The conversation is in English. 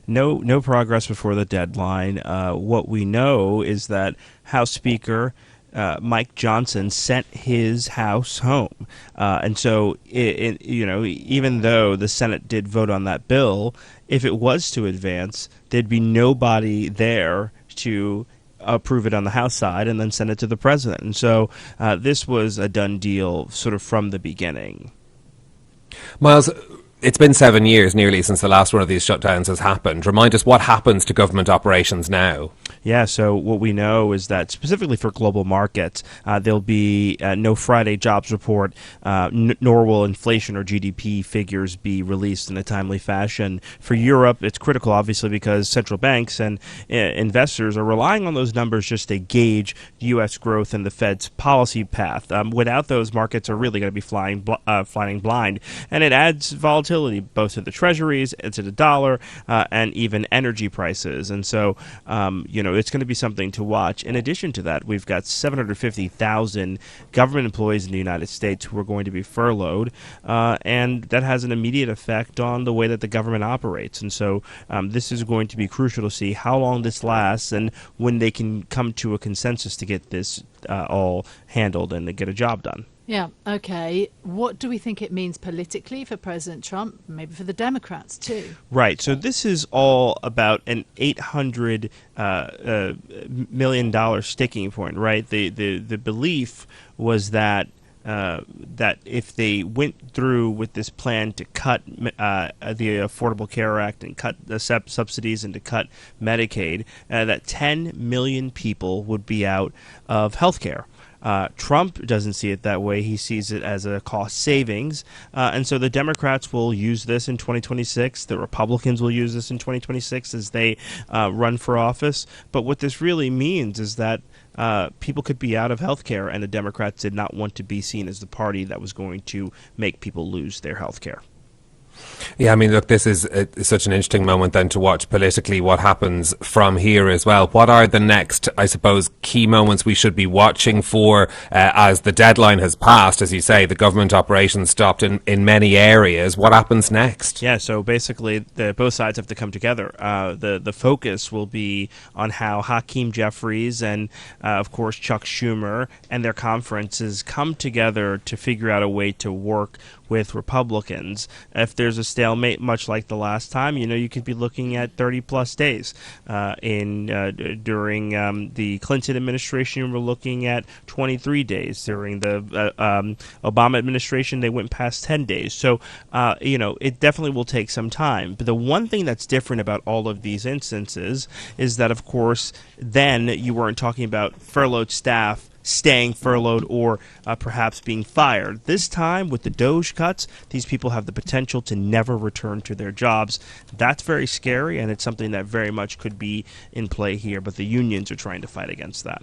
no progress before the deadline. What we know is that House Speaker Mike Johnson sent his House home, and so even though the Senate did vote on that bill, if it was to advance, there'd be nobody there to approve it on the House side and then send it to the president. And so this was a done deal sort of from the beginning. Myles, it's been 7 years nearly since the last one of these shutdowns has happened. Remind us what happens to government operations now. Yeah, so what we know is that specifically for global markets, there'll be no Friday jobs report, nor will inflation or GDP figures be released in a timely fashion. For Europe, it's critical, obviously, because central banks and investors are relying on those numbers just to gauge U.S. growth and the Fed's policy path. Without those, markets are really going to be flying blind, and it adds volatility both to the treasuries, and to the dollar, and even energy prices. And so, it's going to be something to watch. In addition to that, we've got 750,000 government employees in the United States who are going to be furloughed, and that has an immediate effect on the way that the government operates. And so this is going to be crucial to see how long this lasts and when they can come to a consensus to get this all handled and to get a job done. Yeah, okay. What do we think it means politically for President Trump, maybe for the Democrats too? Right. So this is all about an $800 million sticking point, right? The belief was that if they went through with this plan to cut the Affordable Care Act and cut the subsidies and to cut Medicaid, that 10 million people would be out of health care. Trump doesn't see it that way. He sees it as a cost savings. And so the Democrats will use this in 2026. The Republicans will use this in 2026 as they run for office. But what this really means is that people could be out of health care, and the Democrats did not want to be seen as the party that was going to make people lose their health care. Yeah, I mean, look, this is such an interesting moment then to watch politically what happens from here as well. What are the next, I suppose, key moments we should be watching for as the deadline has passed? As you say, the government operations stopped in many areas. What happens next? Yeah, so basically both sides have to come together. The focus will be on how Hakeem Jeffries and, of course, Chuck Schumer and their conferences come together to figure out a way to work with Republicans. If there's a stalemate, much like the last time, you could be looking at 30-plus days. During the Clinton administration, we're looking at 23 days. During the Obama administration, they went past 10 days. So, it definitely will take some time. But the one thing that's different about all of these instances is that, of course, then you weren't talking about furloughed staff staying furloughed or perhaps being fired. This time, with the DOGE cuts, these people have the potential to never return to their jobs. That's very scary, and it's something that very much could be in play here, but the unions are trying to fight against that.